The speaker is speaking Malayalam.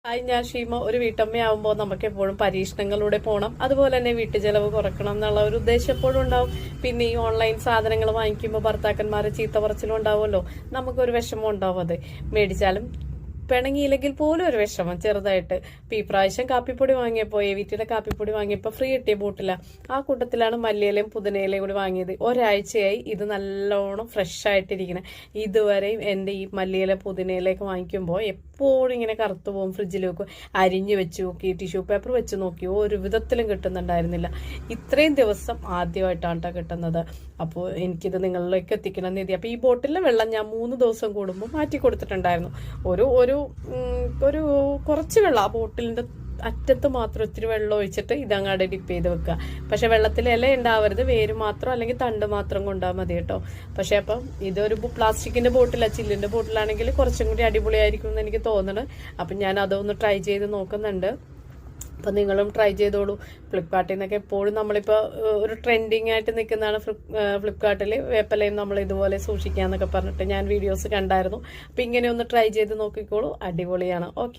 ഞാൻ ഷീമ. ഒരു വീട്ടമ്മയാവുമ്പോൾ നമുക്ക് എപ്പോഴും പരീക്ഷണങ്ങളിലൂടെ പോകണം, അതുപോലെ തന്നെ വീട്ടുചെലവ് കുറക്കണം എന്നുള്ള ഒരു ഉദ്ദേശം എപ്പോഴും ഉണ്ടാവും. പിന്നെ ഈ ഓൺലൈൻ സാധനങ്ങൾ വാങ്ങിക്കുമ്പോൾ ഭർത്താക്കന്മാരെ ചീത്ത പറച്ചിലും ഉണ്ടാവുമല്ലോ, നമുക്കൊരു വിഷമം ഉണ്ടാവും. അത് മേടിച്ചാലും പിണങ്ങിയില്ലെങ്കിൽ പോലും ഒരു വിഷമം ചെറുതായിട്ട്. ഇപ്പൊ ഈ പ്രാവശ്യം കാപ്പിപ്പൊടി വാങ്ങിയപ്പോൾ വീട്ടിലെ കാപ്പിപ്പൊടി വാങ്ങിയപ്പോൾ ഫ്രീ കിട്ടിയ ബോട്ടില. ആ കൂട്ടത്തിലാണ് മല്ലിയിലയും പുതിനയിലയും കൂടി വാങ്ങിയത്. ഒരാഴ്ചയായി ഇത് നല്ലോണം ഫ്രഷ് ആയിട്ടിരിക്കണം. ഇതുവരെയും എൻ്റെ ഈ മല്ലിയില പുതിനയിലയൊക്കെ വാങ്ങിക്കുമ്പോൾ എപ്പോഴും ഇങ്ങനെ കറുത്തു പോകും. ഫ്രിഡ്ജിൽ വെക്കും, അരിഞ്ഞു വെച്ച് നോക്കി, ടിഷ്യൂ പേപ്പർ വെച്ച് നോക്കി, ഒരു വിധത്തിലും കിട്ടുന്നുണ്ടായിരുന്നില്ല. ഇത്രയും ദിവസം ആദ്യമായിട്ടാണ് കേട്ടോ കിട്ടുന്നത്. അപ്പോൾ എനിക്കിത് നിങ്ങളിലേക്ക് എത്തിക്കണം എന്ന് കരുതി. അപ്പോൾ ഈ ബോട്ടിലെ വെള്ളം ഞാൻ 3 ദിവസം കൂടുമ്പോൾ മാറ്റി കൊടുത്തിട്ടുണ്ടായിരുന്നു. ഒരു കുറച്ച് വെള്ളം ആ ബോട്ടിലിന്റെ അറ്റത്ത് മാത്രം ഇത്തിരി വെള്ളം ഒഴിച്ചിട്ട് ഇതങ്ങാടെ ഡിപ്പ് ചെയ്ത് വെക്കുക. പക്ഷെ വെള്ളത്തിൽ ഇല ഉണ്ടാവരുത്, വേര് മാത്രം അല്ലെങ്കിൽ തണ്ട് മാത്രം കൊണ്ടാൽ മതി കേട്ടോ. പക്ഷെ അപ്പം ഇതൊരു പ്ലാസ്റ്റിക്കിന്റെ ബോട്ടില, ചില്ലിന്റെ ബോട്ടിലാണെങ്കിൽ കുറച്ചും കൂടി അടിപൊളിയായിരിക്കും എന്ന് എനിക്ക് തോന്നുന്നു. അപ്പം ഞാൻ അതൊന്ന് ട്രൈ ചെയ്ത് നോക്കുന്നുണ്ട്. അപ്പം നിങ്ങളും ട്രൈ ചെയ്തോളൂ. ഫ്ലിപ്കാർട്ടിൽ നിന്നൊക്കെ എപ്പോഴും നമ്മളിപ്പോൾ ഒരു ട്രെൻഡിങ് ആയിട്ട് നിൽക്കുന്നതാണ് ഫ്ലിപ്കാർട്ടിൽ വേപ്പലയും നമ്മൾ ഇതുപോലെ സൂക്ഷിക്കാന്നൊക്കെ പറഞ്ഞിട്ട് ഞാൻ വീഡിയോസ് കണ്ടായിരുന്നു. അപ്പം ഇങ്ങനെ ഒന്ന് ട്രൈ ചെയ്ത് നോക്കിക്കോളൂ, അടിപൊളിയാണ്. ഓക്കെ.